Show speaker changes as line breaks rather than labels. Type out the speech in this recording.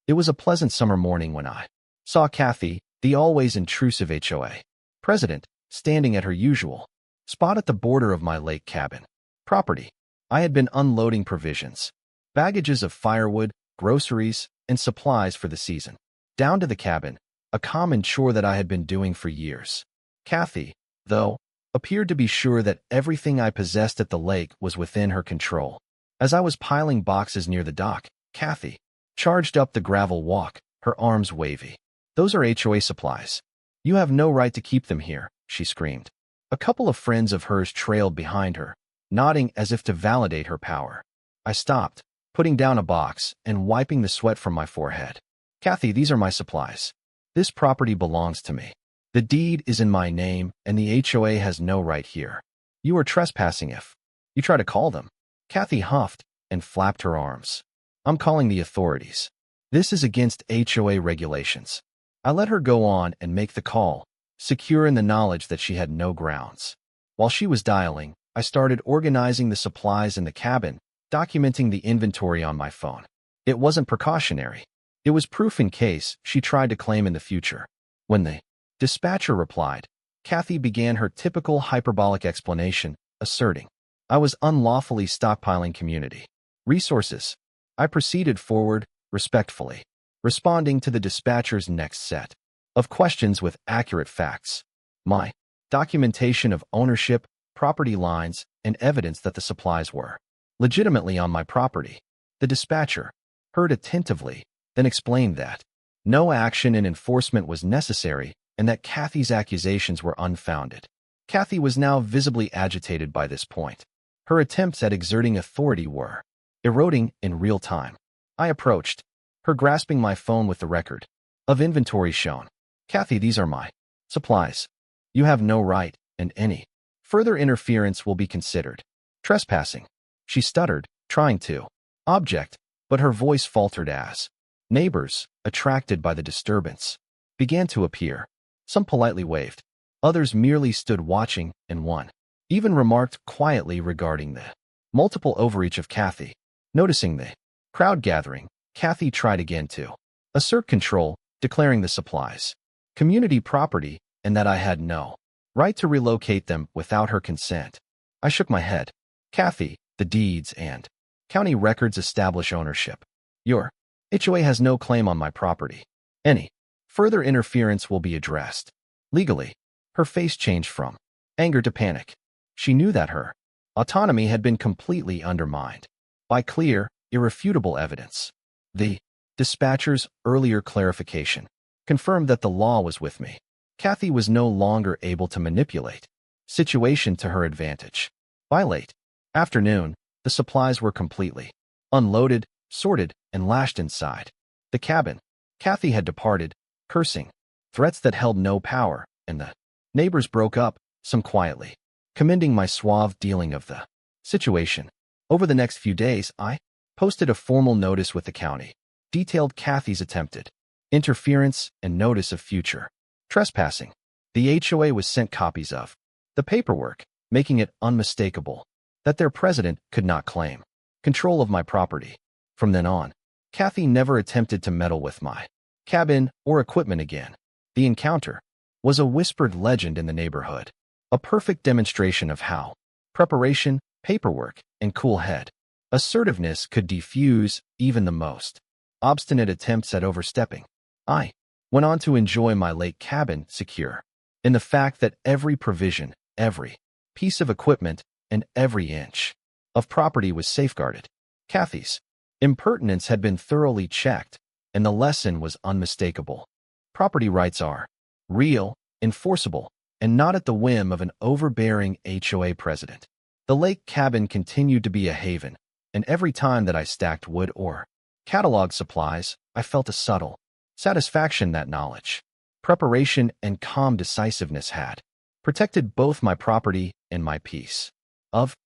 It was a pleasant summer morning when I saw Kathy, the always intrusive HOA president, standing at her usual spot at the border of my lake cabin property. I had been unloading provisions, baggages of firewood, groceries, and supplies for the season, down to the cabin, a common chore that I had been doing for years. Kathy, though, appeared to be sure that everything I possessed at the lake was within her control. As I was piling boxes near the dock, Kathy charged up the gravel walk, her arms wavy. "Those are HOA supplies. You have no right to keep them here," she screamed. A couple of friends of hers trailed behind her, nodding as if to validate her power. I stopped, putting down a box and wiping the sweat from my forehead. "Kathy, these are my supplies. This property belongs to me. The deed is in my name, and the HOA has no right here. You are trespassing if you try to call them." Kathy huffed and flapped her arms. "I'm calling the authorities. This is against HOA regulations." I let her go on and make the call, secure in the knowledge that she had no grounds. While she was dialing, I started organizing the supplies in the cabin, documenting the inventory on my phone. It wasn't precautionary. It was proof in case she tried to claim in the future. When the dispatcher replied, Kathy began her typical hyperbolic explanation, asserting I was unlawfully stockpiling community resources. I proceeded forward, respectfully, responding to the dispatcher's next set of questions with accurate facts. My documentation of ownership, property lines, and evidence that the supplies were legitimately on my property. The dispatcher heard attentively, then explained that no action and enforcement was necessary and that Kathy's accusations were unfounded. Kathy was now visibly agitated by this point. Her attempts at exerting authority were eroding in real time. I approached, her grasping my phone with the record of inventory shown. "Kathy, these are my supplies. You have no right, and any further interference will be considered trespassing." She stuttered, trying to object, but her voice faltered as neighbors, attracted by the disturbance, began to appear. Some politely waved. Others merely stood watching, and one even remarked quietly regarding the multiple overreach of Kathy. Noticing the crowd gathering, Kathy tried again to assert control, declaring the supplies community property and that I had no right to relocate them without her consent. I shook my head. "Kathy, the deeds and county records establish ownership. Your HOA has no claim on my property. Any further interference will be addressed legally." Her face changed from anger to panic. She knew that her autonomy had been completely undermined by clear, irrefutable evidence. The dispatcher's earlier clarification confirmed that the law was with me. Kathy was no longer able to manipulate situation to her advantage. By late afternoon, the supplies were completely unloaded, sorted, and lashed inside the cabin. Kathy had departed, cursing, threats that held no power, and the neighbors broke up, some quietly commending my suave dealing of the situation. Over the next few days, I posted a formal notice with the county, detailed Kathy's attempted interference and notice of future trespassing. The HOA was sent copies of the paperwork, making it unmistakable that their president could not claim control of my property. From then on, Kathy never attempted to meddle with my cabin or equipment again. The encounter was a whispered legend in the neighborhood, a perfect demonstration of how preparation, paperwork, and cool head assertiveness could defuse even the most obstinate attempts at overstepping. I went on to enjoy my lake cabin secure in the fact that every provision, every piece of equipment, and every inch of property was safeguarded. Kathy's impertinence had been thoroughly checked, and the lesson was unmistakable. Property rights are real, enforceable, and not at the whim of an overbearing HOA president. The lake cabin continued to be a haven, and every time that I stacked wood or cataloged supplies, I felt a subtle satisfaction that knowledge, preparation, and calm decisiveness had protected both my property and my peace of